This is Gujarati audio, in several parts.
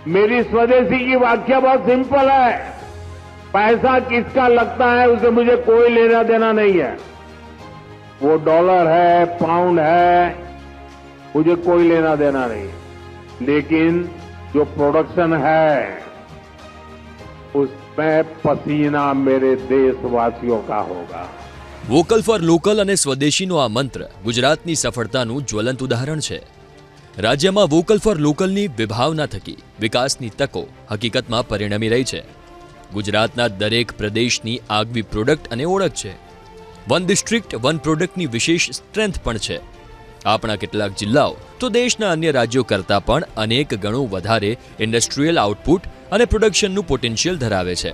मेरी स्वदेशी की व्याख्या बहुत सिंपल है। पैसा किसका लगता है उसे मुझे कोई लेना देना नहीं है। वो डॉलर है, पाउंड है, मुझे कोई लेना देना नहीं है। लेकिन जो प्रोडक्शन है उसमें पसीना मेरे देशवासियों का होगा। વોકલ ફોર લોકલ અને સ્વદેશીનો આ મંત્ર ગુજરાતની સફળતાનું જ્વલંત ઉદાહરણ છે। રાજ્યમાં વોકલ ફોર લોકલની વિભાવના થકી વિકાસની તકો હકીકતમાં પરિણમી રહી છે। ગુજરાતના દરેક પ્રદેશની આગવી પ્રોડક્ટ અને ઓળખ છે। વન ડિસ્ટ્રિક્ટ વન પ્રોડક્ટની વિશેષ સ્ટ્રેન્થ પણ છે। આપણા કેટલાક જિલ્લાઓ તો દેશના અન્ય રાજ્યો કરતાં પણ અનેક ગણું વધારે ઇન્ડસ્ટ્રીયલ આઉટપુટ અને પ્રોડક્શનનું પોટેન્શિયલ ધરાવે છે।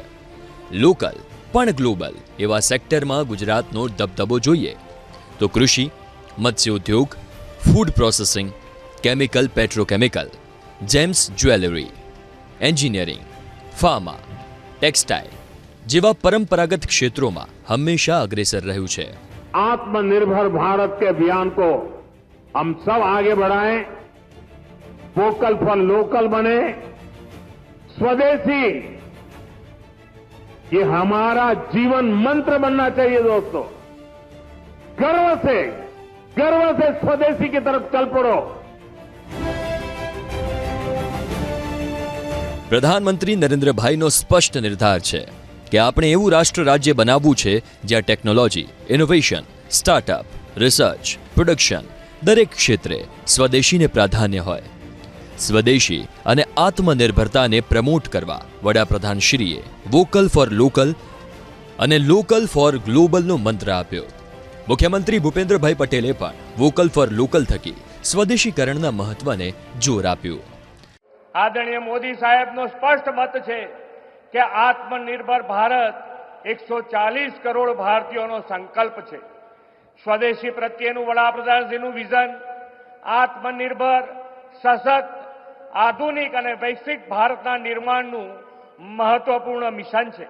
લોકલ પણ ગ્લોબલ એવા સેક્ટરમાં ગુજરાતનો દબદબો જોઈએ તો કૃષિ, મત્સ્ય ઉદ્યોગ, food processing, chemical petrochemical, James jewellery, engineering, pharma, textile જેવા પરંપરાગત ક્ષેત્રોમાં હંમેશા અગ્રેસર રહ્યું છે। आत्मनिर्भर भारत के अभियान को हम सब आगे बढ़ाएं, वोकल फॉर लोकल बने, स्वदेशी ये हमारा जीवन मंत्र बनना चाहिए। दोस्तों, गर्व से स्वदेशी की तरफ चल पड़ो। પ્રધાનમંત્રી નરેન્દ્રભાઈનો સ્પષ્ટ નિર્ધાર છે કે આપણે એવું રાષ્ટ્ર રાજ્ય બનાવવું છે જ્યાં technology, innovation, startup, research, production દરેક ક્ષેત્રે સ્વદેશીને પ્રાધાન્ય હોય। સ્વદેશી અને આત્મનિર્ભરતાને પ્રમોટ કરવા વડાપ્રધાનશ્રીએ વોકલ ફોર લોકલ અને લોકલ ફોર ગ્લોબલનો મંત્ર આપ્યો। મુખ્યમંત્રી ભૂપેન્દ્રભાઈ પટેલે પણ વોકલ ફોર લોકલ થકી સ્વદેશીકરણના મહત્વને જોર આપ્યું। આદરણીય મોદી સાહેબનો સ્પષ્ટ મત છે કે આત્મનિર્ભર ભારત 140 કરોડ ભારતીયોનો સંકલ્પ છે। સ્વદેશી પ્રત્યેનું વડાપ્રધાનશ્રીનું વિઝન આત્મનિર્ભર, સશક્ત, આધુનિક અને વૈશ્વિક ભારતના નિર્માણનું મહત્વપૂર્ણ મિશન છે।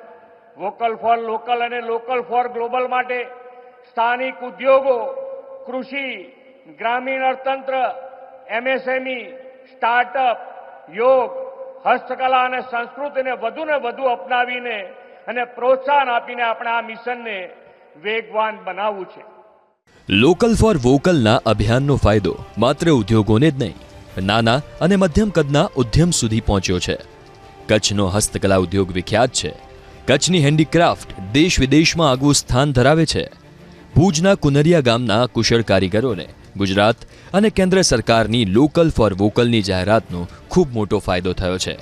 વોકલ ફોર લોકલ અને લોકલ ફોર ગ્લોબલ માટે સ્થાનિક ઉદ્યોગો, કૃષિ, ગ્રામીણ અર્થતંત્ર, એમએસએમઈ, સ્ટાર્ટઅપ, યોગ, હસ્તકલા અને સંસ્કૃતિને વધુને વધુ અપનાવીને અને પ્રોત્સાહન આપીને આપણે આ મિશનને વેગવાન બનાવવું છે। લોકલ ફોર વોકલના અભિયાનનો ફાયદો માત્ર ઉદ્યોગોને જ નહીં, નાના અને મધ્યમ કદના ઉદ્યમ સુધી પહોંચ્યો છે। કચ્છનો હસ્તકલા ઉદ્યોગ વિખ્યાત છે। કચ્છની હેન્ડીક્રાફ્ટ દેશ વિદેશમાં આગવું સ્થાન ધરાવે છે। ભુજના કુનરિયા ગામના કુશળ કારીગરોને ગુજરાત અને કેન્દ્ર સરકારની લોકલ ફોર વોકલની જાહેરાતનો ખૂબ મોટો ફાયદો થયો છે।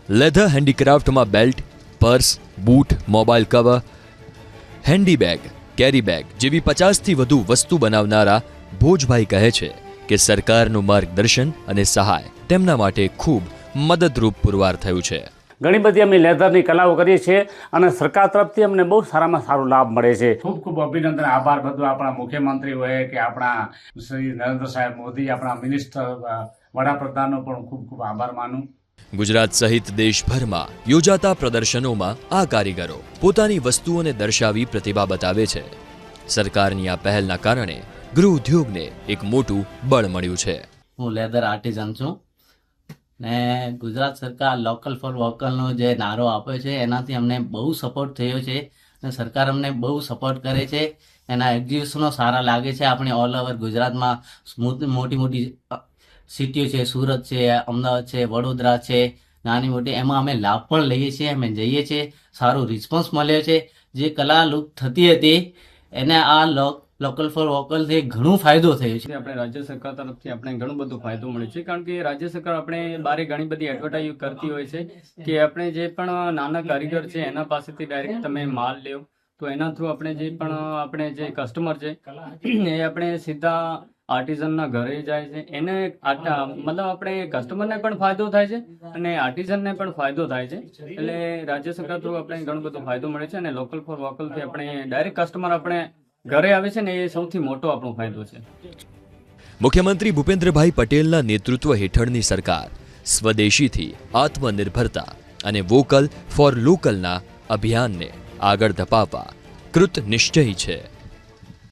લેધર હેન્ડીક્રાફ્ટમાં belt, purse, boot, mobile cover, handy bag, carry bag જેવી 50થી વધુ વસ્તુ બનાવનારા ભોજભાઈ કહે છે કે સરકારનું માર્ગદર્શન અને સહાય તેમના માટે ખૂબ મદદરૂપ પુરવાર થયું છે। ઘણી બધી અમે લેધરની કલાઓ કરીએ છીએ અને સરકાર તરફથી અમને બહુ સારામાં સારો લાભ મળે છે। ખૂબ ખૂબ અભિનંદન, આભાર બધું આપણા મુખ્યમંત્રી હોય કે આપણા શ્રી નરેન્દ્ર સાહેબ મોદી, આપણા મિનિસ્ટર, વડાપ્રધાનનો પણ ખૂબ ખૂબ આભાર માનું। ગુજરાત સહિત દેશભરમાં યોજાતા પ્રદર્શનોમાં આ કારીગરો પોતાની વસ્તુઓને દર્શાવી પ્રતિભા બતાવે છે। સરકારની આ પહેલના કારણે ગૃહ ઉદ્યોગને એક મોટું બળ મળ્યું છે। હું લેધર આર્ટિઝન છું ને ગુજરાત સરકાર લોકલ ફોર વોકલનો જે નારો આપ્યો છે એનાથી અમને બહુ સપોર્ટ થયો છે અને સરકાર અમને બહુ સપોર્ટ કરે છે। એના એક્ઝિબિશનો સારા લાગે છે। આપણે ઓલ ઓવર ગુજરાતમાં મોટી મોટી સિટીઓ છે, સુરત છે, અમદાવાદ છે, વડોદરા છે, નાની મોટી, એમાં અમે લાભ પણ લઈએ છીએ, અમે જઈએ છીએ, સારો રિસ્પોન્સ મળ્યો છે। જે કલા લુપ્ત થતી હતી એને આ લોકલ ફોર વોકલથી ઘણો ફાયદો થયો છે। આપણે રાજ્ય સરકાર તરફથી આપણે ઘણું બધું ફાયદો મળ્યો છે, કારણ કે રાજ્ય સરકાર આપણે બારે ઘણી બધી એડવર્ટાઇઝ કરતી હોય છે કે આપણે જે પણ નાના કારીગર છે એના પાસેથી ડાયરેક્ટ તમે માલ લ્યો, તો એના થ્રુ આપણે જે કસ્ટમર છે એ આપણે સીધા આર્ટિઝનના ઘરે જાય છે। એને મતલબ આપણે કસ્ટમરને પણ ફાયદો થાય છે અને આર્ટિઝનને પણ ફાયદો થાય છે। એટલે રાજ્ય સરકાર થ્રુ આપણે ઘણો બધો ફાયદો મળે છે અને લોકલ ફોર વોકલથી આપણે ડાયરેક્ટ કસ્ટમર આપણે ઘરે આવે છે ને, એ સૌથી મોટો આપણો ફાયદો છે। મુખ્યમંત્રી ભૂપેન્દ્રભાઈ પટેલના નેતૃત્વ હેઠળની સરકાર સ્વદેશીથી આત્મનિર્ભરતા અને વોકલ ફોર લોકલના અભિયાનને આગળ ધપાવવા કૃત નિશ્ચયી છે।